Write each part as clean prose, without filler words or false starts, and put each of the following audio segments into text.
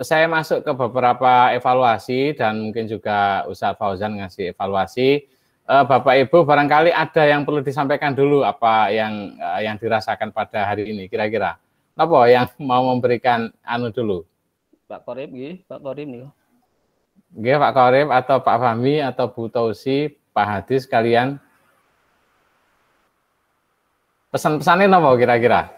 saya masuk ke beberapa evaluasi dan mungkin juga Ustadz Fauzan ngasih evaluasi. Bapak Ibu barangkali ada yang perlu disampaikan dulu apa yang dirasakan pada hari ini kira-kira. Apa yang mau memberikan dulu? Pak Korib nggih, Pak Korib nih. Nggih, Pak Korib atau Pak Fahmi atau Bu Tausi, Pak Hadis kalian. Pesan-pesannya apa kira-kira?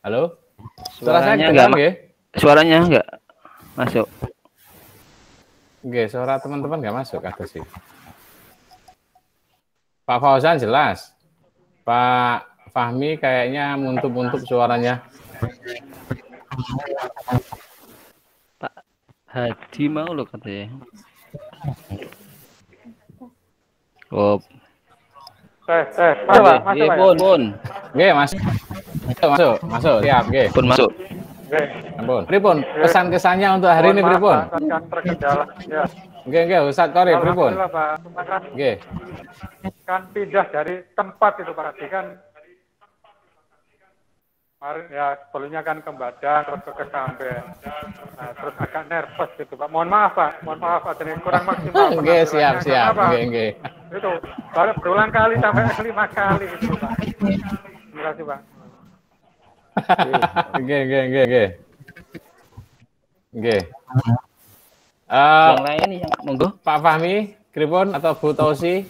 Halo? Suaranya enggak masuk. Oke, suara teman-teman enggak masuk kata sih. Pak Fauzan jelas. Pak Fahmi kayaknya muntup-muntup suaranya. Pak Haji mau lo katanya. Oh. Masuk. Nggih, masuk. Siap, nggih. Pun masuk. Ampun. Pripun pesan kesannya untuk hari ini pripun? Nggih, Ustaz Korib pripun? Nggih. Kan pindah dari tempat itu Pak Haji kan. Kemarin ya sebelumnya kan ke Badan terus ke Kesamben. Nah, terus agak nervous gitu Pak. Mohon maaf Pak, ada yang kurang maksimal. Nggih, siap. Nggih. Itu baru berulang kali sampai 5 kali gitu Pak. Terima kasih Pak. Nggih. Yang lain yang monggo. Pak Fahmi, pripun atau Bu Tausi?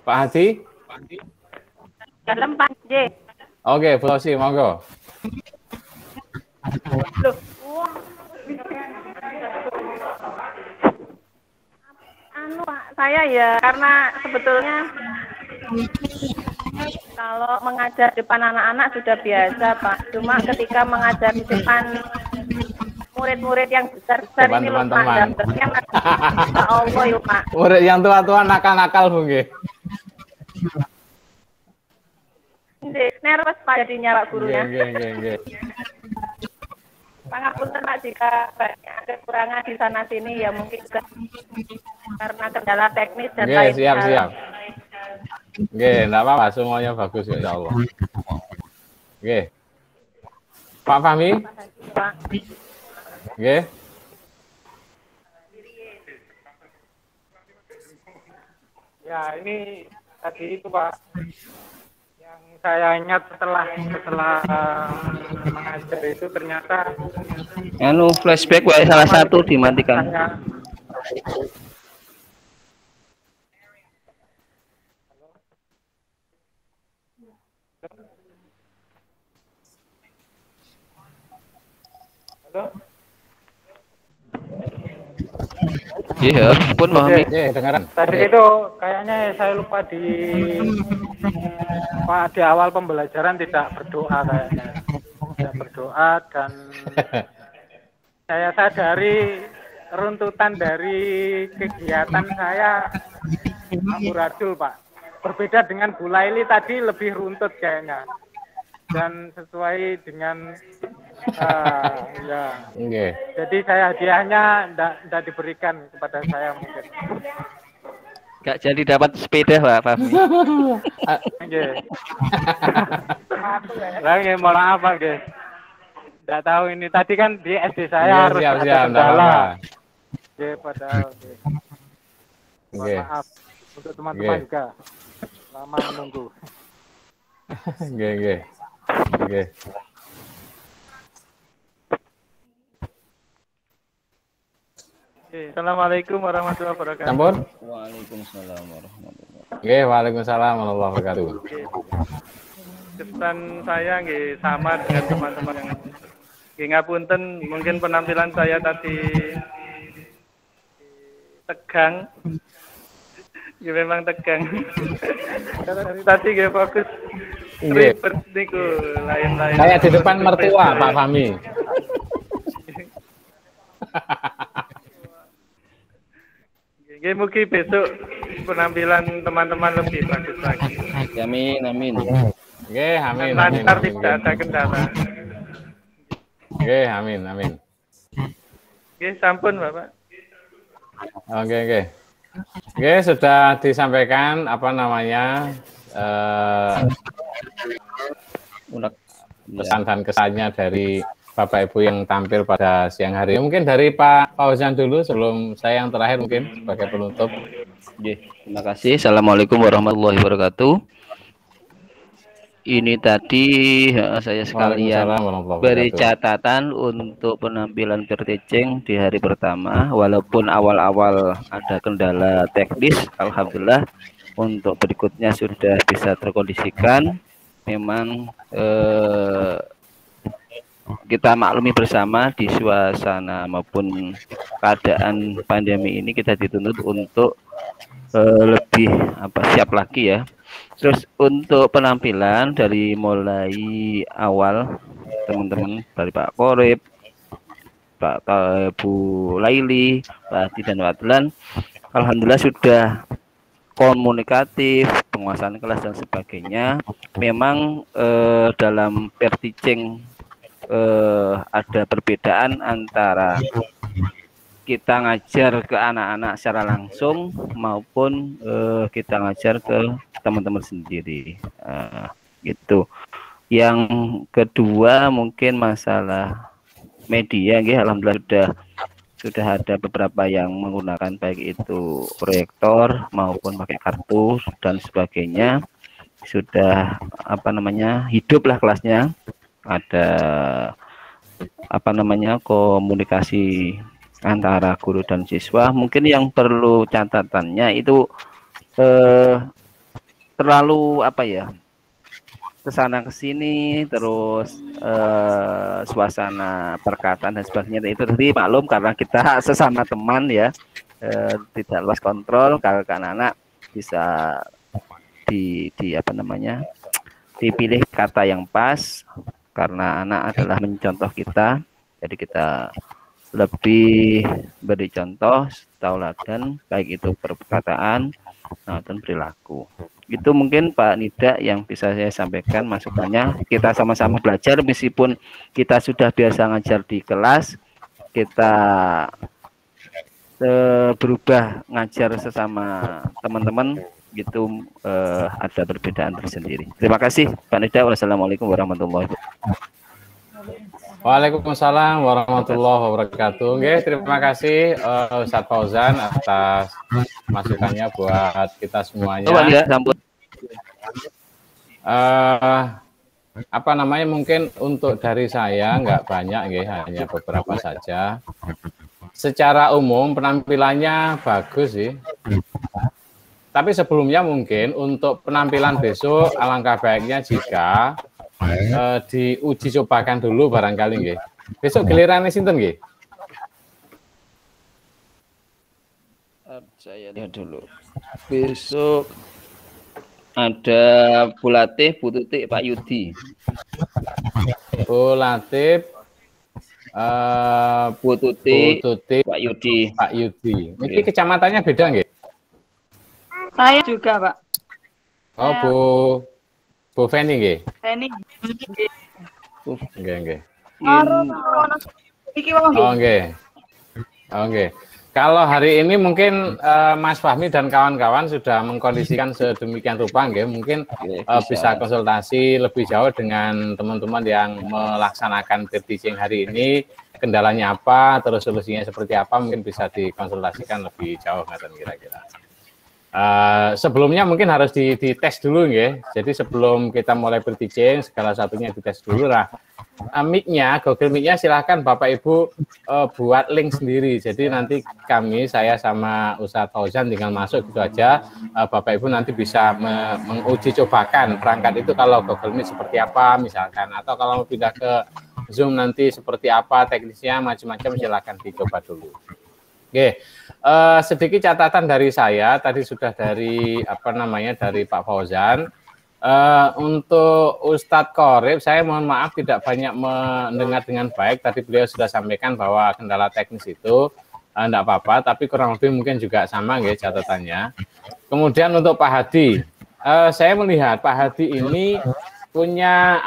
Pak Hadi? Dalam Pak J. Oke, Bu Tausi, monggo. Pak, saya ya karena sebetulnya kalau mengajar depan anak-anak sudah biasa Pak. Cuma ketika mengajar di depan murid-murid yang besar-besar ini loh Pak. Dapetnya ya Allah yuk Pak. Murid yang tua-tua nakal-nakal Bu nggih. Nervous Pak jadinya Pak gurunya. Nggih. Pangapunten Pak jika banyak kekurangan di sana sini ya mungkin juga karena kendala teknis dan lain siap. Nggih, enggak apa-apa, semuanya bagus insyaallah. Nggih. Pak Fahmi? Pak. Nggih. Ya, ini tadi itu Pak. Yang saya ingat setelah mengajar itu ternyata flashback wae salah satu dimatikan. Halo? Iya, pun pahami. Dengaran. Tadi itu kayaknya saya lupa di awal pembelajaran tidak berdoa kayaknya. Tidak berdoa dan saya sadari runtutan dari kegiatan saya amburadul Pak. Berbeda dengan Bu Laili tadi lebih runtut kayaknya. Dan sesuai dengan ya. Okay. Jadi saya hadiahnya tidak diberikan kepada saya mungkin. Gak jadi dapat sepeda Pak Fahmi. Nggih. Lagi mau apa guys? Tidak tahu ini tadi kan di SD saya harus ada kendala. Nggih, padahal. Mohon maaf untuk teman-teman juga lama menunggu. Nggih. Assalamualaikum warahmatullahi wabarakatuh. Sampun? Waalaikumsalam warahmatullahi wabarakatuh. Nggih, waalaikumsalam warahmatullahi wabarakatuh. Kesan saya nggih sama dengan teman-teman yang nggih ngapunten, mungkin penampilan saya tadi tegang. Ya memang tegang. Karena tadi nggih fokus. Ribet niku lain-lain. Kayak di depan mertua Pak Fahmi. Nggih, mungkin besok penampilan teman-teman lebih bagus lagi. Amin. Nggih, amin. Lancar tidak ada kendala. Oke, amin, amin. Oke, sampun Bapak. Oke. Oke, sudah disampaikan apa namanya pesan dan kesannya dari Bapak Ibu yang tampil pada siang hari. Mungkin dari Pak Fauzan dulu sebelum saya yang terakhir mungkin sebagai penutup. Terima kasih. Assalamualaikum warahmatullahi wabarakatuh. Ini tadi saya sekalian beri catatan untuk penampilan Perticing di hari pertama. Walaupun awal-awal ada kendala teknis, alhamdulillah untuk berikutnya sudah bisa terkondisikan. Memang kita maklumi bersama di suasana maupun keadaan pandemi ini kita dituntut untuk lebih siap lagi ya. Terus untuk penampilan dari mulai awal teman-teman dari Pak Korib, Pak Bu Laili, Pak Adi dan Pak Adlan, alhamdulillah sudah komunikatif, penguasaan kelas dan sebagainya. Memang dalam Perticing ada perbedaan antara kita ngajar ke anak-anak secara langsung maupun kita ngajar ke teman-teman sendiri, gitu. Yang kedua mungkin masalah media, ya, alhamdulillah sudah ada beberapa yang menggunakan baik itu proyektor maupun pakai kartu dan sebagainya. Sudah hiduplah kelasnya. Ada komunikasi antara guru dan siswa. Mungkin yang perlu catatannya itu terlalu kesana kesini, terus suasana perkataan dan sebagainya itu tadi maklum karena kita sesama teman ya, tidak luas kontrol. Kalau anak-anak bisa dipilih kata yang pas karena anak adalah mencontoh kita, jadi kita lebih beri contoh, tauladan baik itu perkataan maupun perilaku. Itu mungkin Pak Nida yang bisa saya sampaikan masukannya. Kita sama-sama belajar meskipun kita sudah biasa ngajar di kelas, kita berubah ngajar sesama teman-teman gitu, ada perbedaan tersendiri. Terima kasih Pak Nida. Wassalamualaikum warahmatullahi wabarakatuh. Waalaikumsalam warahmatullahi wabarakatuh. Oke, terima kasih Ustadz Fauzan atas masukannya buat kita semuanya. Mungkin untuk dari saya nggak banyak, hanya beberapa saja. Secara umum penampilannya bagus sih. Tapi sebelumnya mungkin untuk penampilan besok alangkah baiknya jika diuji cobakan dulu barangkali nggih. Besok gilirannya sinten nggih? Saya lihat dulu. Besok ada Bu Latif, Bu Tutik, Pak Yudi. Bu Latif, Bu Tutik, Pak Yudi. Pak Yudi. Ini kecamatannya beda nggih? Saya juga, Pak. Oh, Bu Feni nggih? Feni. Nggih. Oh, nggih. Kalau hari ini mungkin Mas Fahmi dan kawan-kawan sudah mengkondisikan sedemikian rupa, mungkin bisa konsultasi lebih jauh dengan teman-teman yang melaksanakan Perticing hari ini, kendalanya apa, terus solusinya seperti apa, mungkin bisa dikonsultasikan lebih jauh kira-kira. Sebelumnya mungkin harus dites dulu Jadi sebelum kita mulai Perticing, segala satunya dites dulu lah. Mic-nya, Google Meet-nya silahkan Bapak Ibu buat link sendiri. Jadi nanti saya sama Ustadz Fauzan tinggal masuk gitu aja. Bapak Ibu nanti bisa menguji cobakan perangkat itu kalau Google Meet seperti apa misalkan, atau kalau mau pindah ke Zoom nanti seperti apa teknisnya, macam-macam silahkan dicoba dulu. Oke. Sedikit catatan dari saya, tadi sudah dari dari Pak Fauzan. Untuk Ustadz Korib, saya mohon maaf tidak banyak mendengar dengan baik. Tadi beliau sudah sampaikan bahwa kendala teknis itu enggak apa-apa, tapi kurang lebih mungkin juga sama catatannya. Kemudian untuk Pak Hadi, saya melihat Pak Hadi ini punya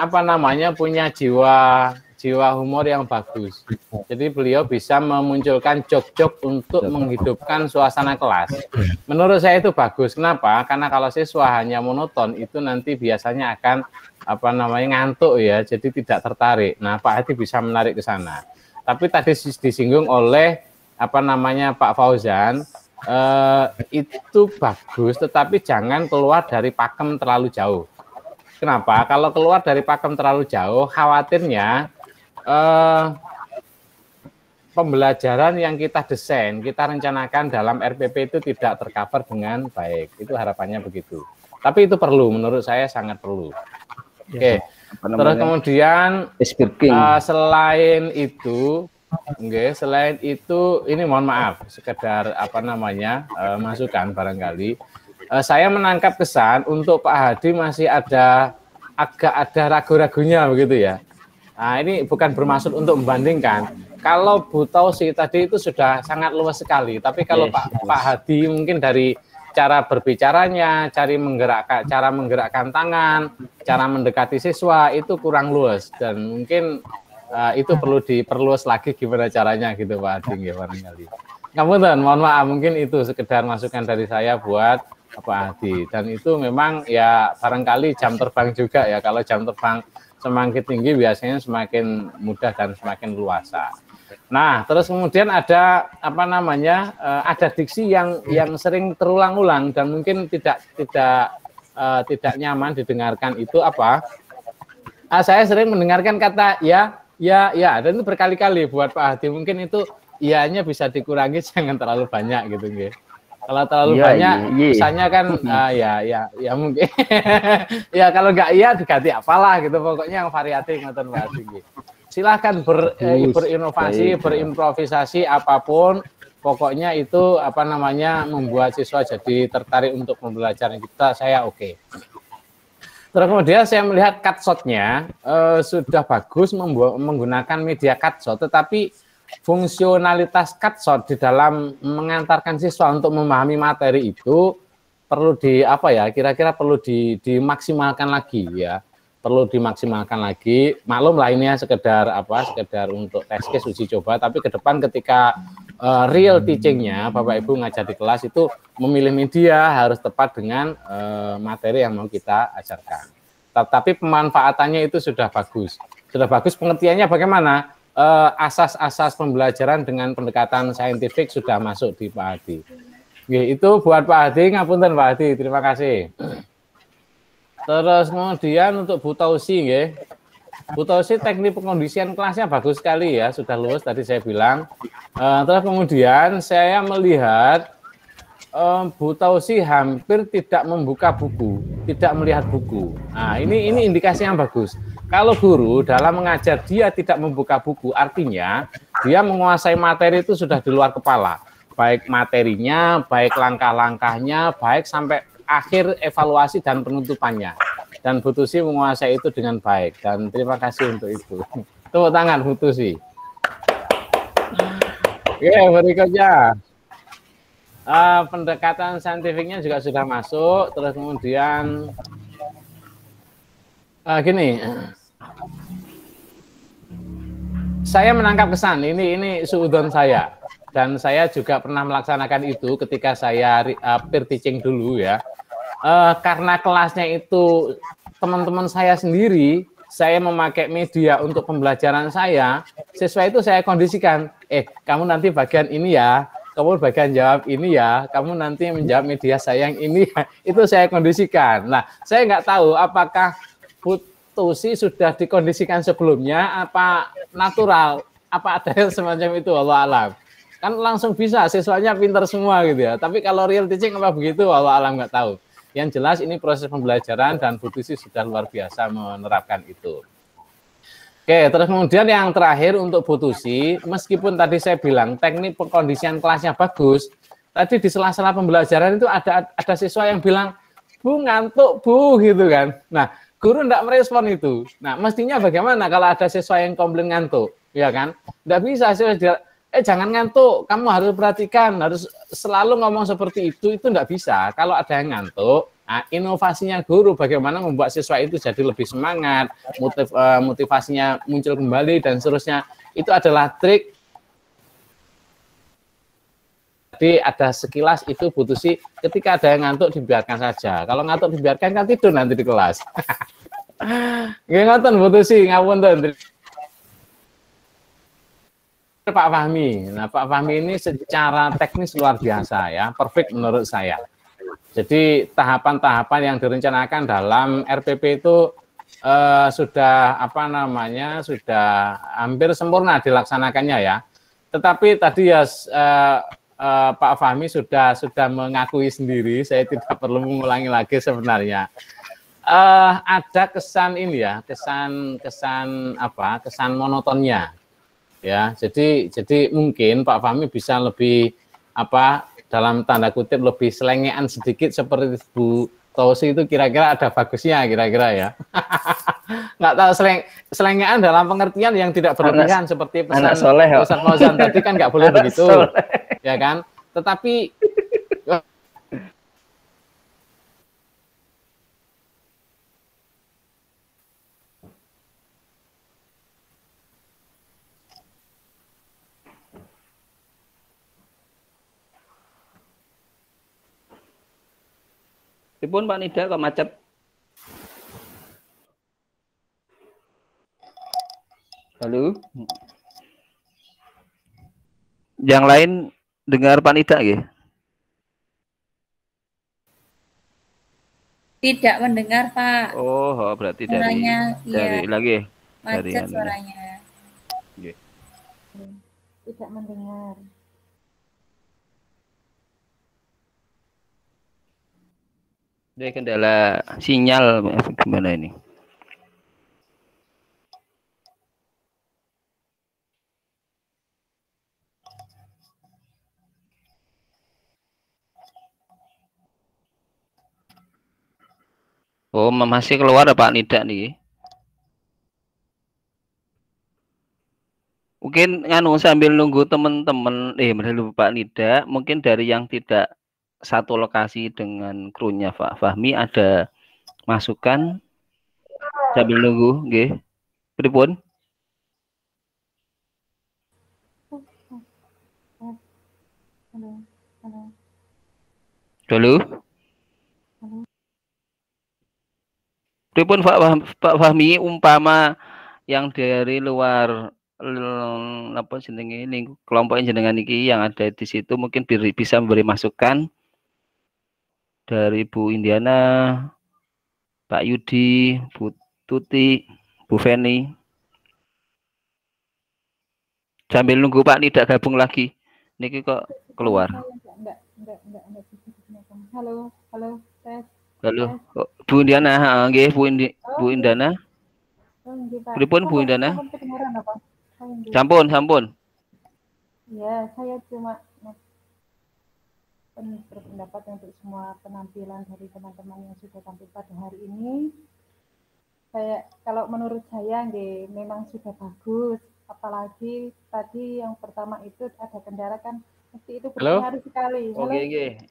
punya jiwa jiwa humor yang bagus. Jadi beliau bisa memunculkan jok-jok untuk menghidupkan suasana kelas. Menurut saya itu bagus. Kenapa? Karena kalau siswa hanya monoton itu nanti biasanya akan ngantuk ya, jadi tidak tertarik. Nah, Pak Hadi bisa menarik ke sana. Tapi tadi disinggung oleh Pak Fauzan, itu bagus, tetapi jangan keluar dari pakem terlalu jauh. Kenapa? Kalau keluar dari pakem terlalu jauh, khawatirnya pembelajaran yang kita desain, kita rencanakan dalam RPP itu tidak tercover dengan baik. Itu harapannya begitu. Tapi itu perlu, menurut saya sangat perlu. Oke. Terus kemudian selain itu, ini mohon maaf, sekedar masukan barangkali. Saya menangkap kesan untuk Pak Hadi masih agak ada ragu-ragunya begitu ya. Nah, ini bukan bermaksud untuk membandingkan. Kalau Bu Tausi tadi itu sudah sangat luas sekali, tapi kalau Pak Hadi mungkin dari cara berbicaranya, cara menggerakkan tangan, cara mendekati siswa itu kurang luas dan mungkin itu perlu diperluas lagi gimana caranya gitu Pak Hadi ya barangkali. Mohon maaf, mungkin itu sekedar masukan dari saya buat Pak Hadi, dan itu memang ya barangkali jam terbang juga ya, kalau jam terbang semakin tinggi biasanya semakin mudah dan semakin luasa. Nah, terus kemudian ada ada diksi yang sering terulang-ulang dan mungkin tidak nyaman didengarkan itu saya sering mendengarkan kata ya, dan itu berkali-kali buat Pak Hadi. Mungkin itu iya-nya bisa dikurangi, jangan terlalu banyak gitu nggih. Kalau terlalu banyak, misalnya kan ya mungkin. Ya kalau nggak iya diganti apalah gitu, pokoknya yang variatif ngoten Pak Hadi. Silahkan berinovasi, berimprovisasi apapun, pokoknya itu membuat siswa jadi tertarik untuk pembelajaran kita, saya oke. Terus kemudian saya melihat cutshot-nya sudah bagus menggunakan media cutshot, tetapi fungsionalitas cutshot di dalam mengantarkan siswa untuk memahami materi itu perlu kira-kira perlu dimaksimalkan lagi ya. Perlu dimaksimalkan lagi. Maklum lah ini ya sekedar untuk test case uji coba, tapi ke depan ketika real teaching-nya Bapak Ibu ngajar di kelas itu memilih media harus tepat dengan materi yang mau kita ajarkan. Tapi pemanfaatannya itu sudah bagus. Sudah bagus, pengertiannya bagaimana? Asas-asas pembelajaran dengan pendekatan saintifik sudah masuk di Pak Hadi. Itu buat Pak Hadi, ngapunten Pak Hadi, terima kasih. Terus kemudian untuk Bu Tausi, Bu Tausi teknik pengkondisian kelasnya bagus sekali ya, sudah lulus tadi saya bilang. Terus kemudian saya melihat Bu Tausi hampir tidak membuka buku, tidak melihat buku. Nah, ini indikasi yang bagus. Kalau guru dalam mengajar dia tidak membuka buku, artinya dia menguasai materi itu sudah di luar kepala. Baik materinya, baik langkah-langkahnya, baik sampai akhir evaluasi dan penutupannya. Dan Bu Tusi menguasai itu dengan baik. Dan terima kasih untuk itu. Tepuk tangan Bu Tusi. Oke, berikutnya. Pendekatan saintifiknya juga sudah masuk. Terus kemudian saya menangkap kesan, ini suudon saya. Dan saya juga pernah melaksanakan itu ketika saya peer teaching dulu ya. Karena kelasnya itu teman-teman saya sendiri, saya memakai media untuk pembelajaran saya, siswa itu saya kondisikan, kamu nanti bagian ini ya, kamu bagian jawab ini ya, kamu nanti menjawab media saya yang ini ya, itu saya kondisikan. Nah, saya nggak tahu apakah Bu Tusi sudah dikondisikan sebelumnya, apa natural, apa ada yang semacam itu, wallahu alam. Kan langsung bisa, siswanya pintar semua gitu ya, tapi kalau real teaching apa begitu, wallahu alam nggak tahu. Yang jelas ini proses pembelajaran dan Bu Tusi sudah luar biasa menerapkan itu. Oke, terus kemudian yang terakhir untuk Bu Tusi, meskipun tadi saya bilang teknik pengkondisian kelasnya bagus, tadi di sela-sela pembelajaran itu ada siswa yang bilang, Bu ngantuk Bu gitu kan. Nah, guru tidak merespon itu. Nah, mestinya bagaimana kalau ada siswa yang komplain ngantuk, ya kan? Tidak bisa siswa jangan ngantuk, kamu harus perhatikan, harus selalu ngomong seperti itu tidak bisa. Kalau ada yang ngantuk, Nah, inovasinya guru bagaimana membuat siswa itu jadi lebih semangat, motivasinya muncul kembali dan seterusnya. Itu adalah trik. Jadi ada sekilas itu butuh sih ketika ada yang ngantuk dibiarkan saja. Kalau ngantuk dibiarkan kan tidur nanti di kelas. Nggih ngoten butuh sih ngapunten. Pak Fahmi. Nah, Pak Fahmi ini secara teknis luar biasa ya, perfect menurut saya. Jadi tahapan-tahapan yang direncanakan dalam RPP itu sudah sudah hampir sempurna dilaksanakannya ya. Tetapi tadi ya Pak Fahmi sudah mengakui sendiri, saya tidak perlu mengulangi lagi sebenarnya. Ada kesan ini ya, kesan monotonnya. Ya, jadi mungkin Pak Fahmi bisa lebih dalam tanda kutip lebih selengean sedikit seperti Bu Tosi itu kira-kira ada bagusnya kira-kira ya. Nggak tahu selengean dalam pengertian yang tidak berlebihan seperti pesan Ustaz Fauzan tadi kan nggak boleh begitu. Ya kan? Tetapi Pripun Pak Nida kok macet? Halo? Yang lain dengar Pak Nida nggih? Tidak mendengar, Pak. Oh, berarti suaranya, dari lagi. Macet suaranya. Okay. Tidak mendengar. Ini kendala sinyal gimana ini? Oh, masih keluar Pak Nida nih. Mungkin nganu sambil nunggu teman-teman Pak Nida, mungkin dari yang tidak satu lokasi dengan krunya Pak Fahmi ada masukan sambil nunggu, nggih. Pripun? Halo. Pripun Pak Fahmi umpama yang dari luar kelompok jenengan iki yang ada di situ mungkin bisa memberi masukan dari Bu Indiana, Pak Yudi, Bu Tuti, Bu Feni. Sambil nunggu Pak Nida gabung lagi. Niki kok keluar. Halo, tes. Halo, Bu Indiana, nggih Bu Indiana. Pripun Bu Indiana? Sampun. Ya, saya cuma berpendapat untuk semua penampilan dari teman-teman yang sudah tampil pada hari ini. Kalau menurut saya, memang sudah bagus. Apalagi tadi yang pertama itu ada kendala kan, mesti itu berpengaruh sekali. Halo,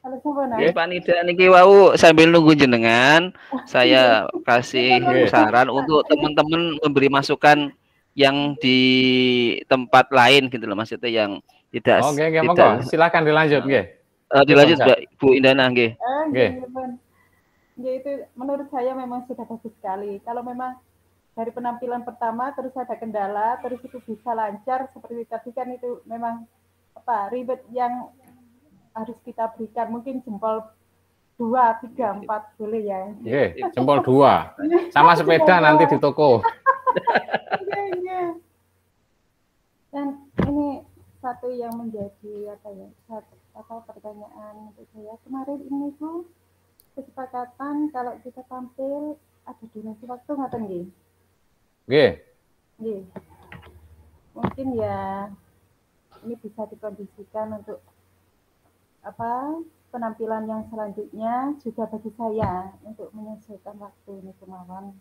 halo semua. Pak Nida niki wau sambil nunggu jenengan, saya kasih saran untuk teman-teman memberi masukan yang di tempat lain gitu loh, maksudnya yang tidak. Monggo, silakan dilanjut, nggih. Dilanjut Mbak Bu Indana, nggih. Ya itu menurut saya memang sudah bagus sekali. Kalau memang dari penampilan pertama terus ada kendala, terus itu bisa lancar seperti tadi kan itu memang ribet yang harus kita berikan. Mungkin jempol 2, 3, 4 boleh ya. Jempol 2. Sama sepeda nanti di toko. Dan ini satu yang menjadi pertanyaan untuk saya kemarin ini tuh kesepakatan kalau kita tampil ada durasi waktu ngaten nggih. Nggih. Mungkin ya ini bisa dikondisikan untuk penampilan yang selanjutnya juga bagi saya untuk menyesuaikan waktu ini kemauan.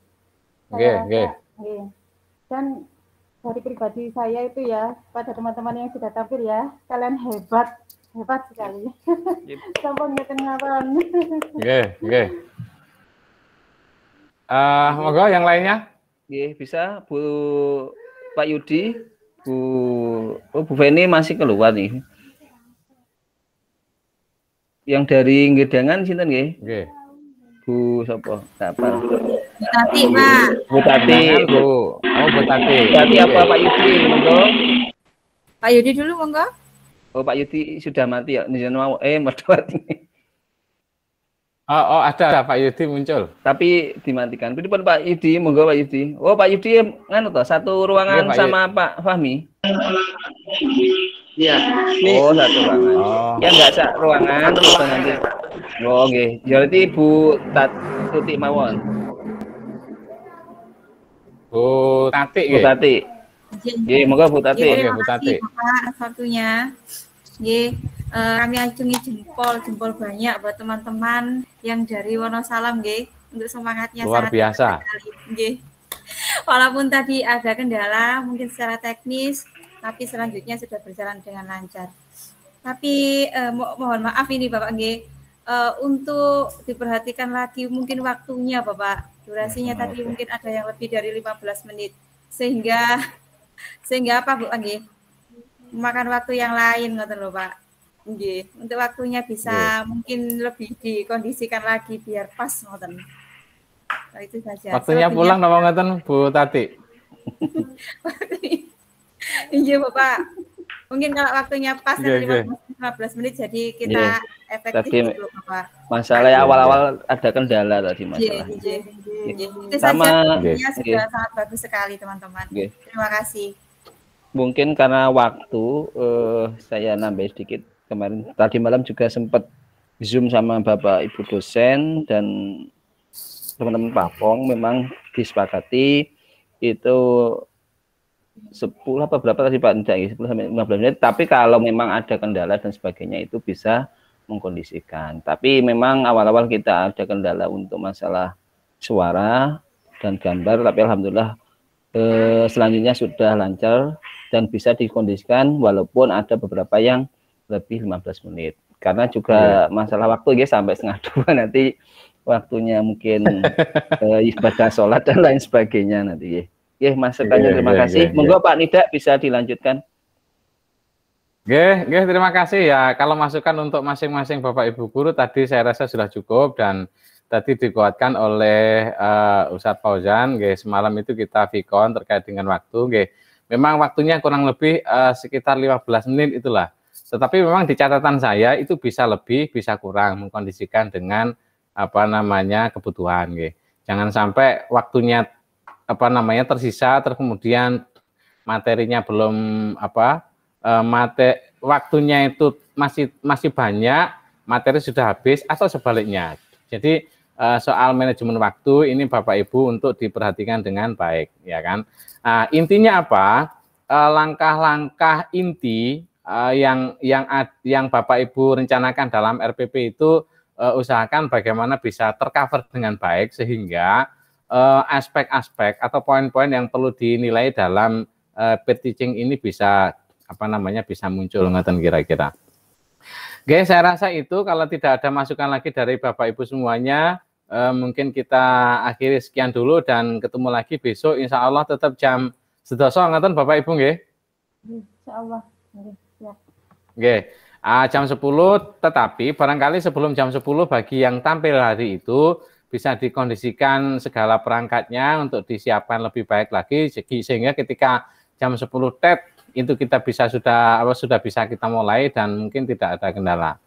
Dan dari pribadi saya itu ya pada teman-teman yang sudah tampil ya, kalian hebat sekali. Sampun ngeten ngawon. Monggo yang lainnya. Nggih, bisa Bu Pak Yudi, Bu Feni masih keluar nih. Yang dari Gedangan sinten nggih? Nggih. Bu sapa? Apa? Bu Tati, Pak. Bu Tati, Bu. Oh, Bu Tati. Bu Tati apa Pak Yudi? Monggo. Pak Yudi dulu monggo. Oh, Pak Yudi sudah mati ya. Mati. Oh, ada Pak Yudi muncul. Tapi dimatikan. Pripun Pak Yudi? Monggo Pak Yudi. Oh, Pak Yudi nganu toh, satu ruangan Pak sama Pak Fahmi. Iya. Oh, satu ruangan. Oh. Ya enggak sak ruangan terus nanti. Oh, nggih. Jadi Bu Tuti mawon. Bu Tati Bu nggih. Tati. Nggih, monggo Bu Tati. Nggih, Bu Tati. Bapak waktunya. Nggih, kami acungi jempol banyak buat teman-teman yang dari Wonosalam nggih untuk semangatnya Luar sangat biasa. Nggih. Walaupun tadi ada kendala mungkin secara teknis, tapi selanjutnya sudah berjalan dengan lancar. Tapi mohon maaf ini Bapak nggih, untuk diperhatikan lagi mungkin waktunya Bapak. Durasinya tadi mungkin ada yang lebih dari 15 menit. Sehingga apa Bu nggih? Memakan waktu yang lain ngoten lho Pak. Nggih, untuk waktunya bisa mungkin lebih dikondisikan lagi biar pas ngoten. Nah, itu saja. Waktunya pulang napa ngoten Bu Tati? Iya Bapak. Mungkin kalau waktunya pas 15 menit jadi kita efektif dulu Bapak. Masalah awal-awal ada kendala tadi masalah. Itu saja. Sudah sangat bagus sekali teman-teman. Terima kasih. Mungkin karena waktu saya nambah sedikit. Kemarin tadi malam juga sempat Zoom sama Bapak Ibu dosen dan teman-teman Papong, memang disepakati itu 10 apa berapa tadi Pak? 10 sampai 15 menit, tapi kalau memang ada kendala dan sebagainya itu bisa mengkondisikan. Tapi memang awal-awal kita ada kendala untuk masalah suara dan gambar, tapi alhamdulillah selanjutnya sudah lancar dan bisa dikondisikan walaupun ada beberapa yang lebih 15 menit. Karena juga masalah waktu ya sampai 1:30 nanti waktunya mungkin ibadah sholat dan lain sebagainya nanti. Ya, masukannya terima kasih. Monggo Pak Nida bisa dilanjutkan. Nggih, terima kasih ya. Kalau masukan untuk masing-masing Bapak Ibu guru tadi saya rasa sudah cukup dan tadi dikuatkan oleh Ustadz Fauzan. Nggih, semalam itu kita vikon terkait dengan waktu. Nggih, memang waktunya kurang lebih sekitar 15 menit itulah. Tetapi memang di catatan saya itu bisa lebih, bisa kurang mengkondisikan dengan kebutuhan. Nggih. Jangan sampai waktunya tersisa terus kemudian materinya belum waktunya itu masih banyak, materi sudah habis atau sebaliknya. Jadi soal manajemen waktu ini Bapak Ibu untuk diperhatikan dengan baik, ya kan? Intinya apa? Langkah-langkah inti yang Bapak Ibu rencanakan dalam RPP itu usahakan bagaimana bisa tercover dengan baik sehingga aspek-aspek atau poin-poin yang perlu dinilai dalam peer teaching ini bisa bisa muncul ngeten kira-kira. Oke, saya rasa itu kalau tidak ada masukan lagi dari Bapak Ibu semuanya, mungkin kita akhiri sekian dulu dan ketemu lagi besok insya Allah tetap jam 12 ngeten Bapak Ibu nggih. Insyaallah. Oke. Jam 10 tetapi barangkali sebelum jam 10 bagi yang tampil hari itu bisa dikondisikan segala perangkatnya untuk disiapkan lebih baik lagi sehingga ketika jam 10 tet itu kita sudah bisa kita mulai dan mungkin tidak ada kendala.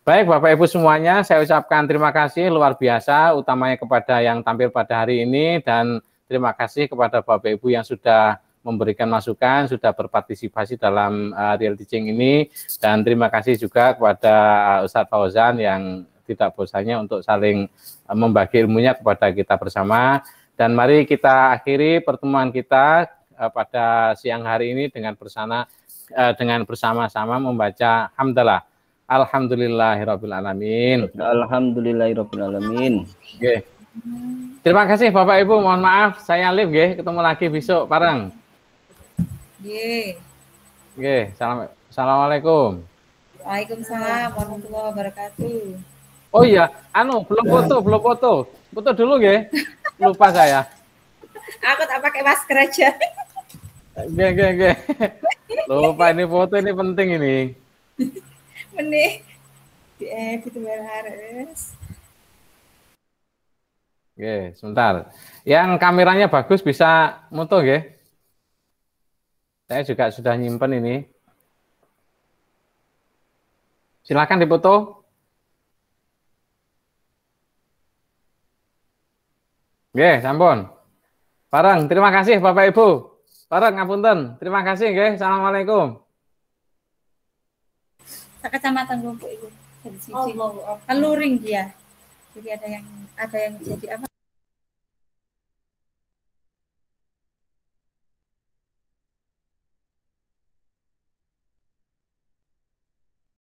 Baik Bapak Ibu semuanya, saya ucapkan terima kasih luar biasa utamanya kepada yang tampil pada hari ini dan terima kasih kepada Bapak Ibu yang sudah memberikan masukan, sudah berpartisipasi dalam real teaching ini dan terima kasih juga kepada Ustadz Fauzan yang tidak bosannya untuk saling membagi ilmunya kepada kita bersama. Dan mari kita akhiri pertemuan kita pada siang hari ini dengan bersama-sama membaca hamdalah. Alhamdulillahirabbil alamin. Alhamdulillahirabbil alamin. Oke. Terima kasih Bapak Ibu, mohon maaf saya live nggih, ketemu lagi besok bareng. Nggih. Nggih, assalamualaikum. Waalaikumsalam warahmatullahi wabarakatuh. Oh iya, belum foto. Foto dulu nggih. lupa saya. Aku tak pakai masker aja. Oke. Lupa ini foto ini penting ini. Menih. Gitu harus. Oke, sebentar. Yang kameranya bagus bisa moto, nggih? Saya juga sudah nyimpen ini. Silakan dipoto. Nggih, sampun. Bareng, terima kasih Bapak Ibu. Bareng ngapunten. Terima kasih nggih. Assalamualaikum. Kecamatan Lombok itu dari sini. Kan luring dia. Jadi ada yang jadi apa?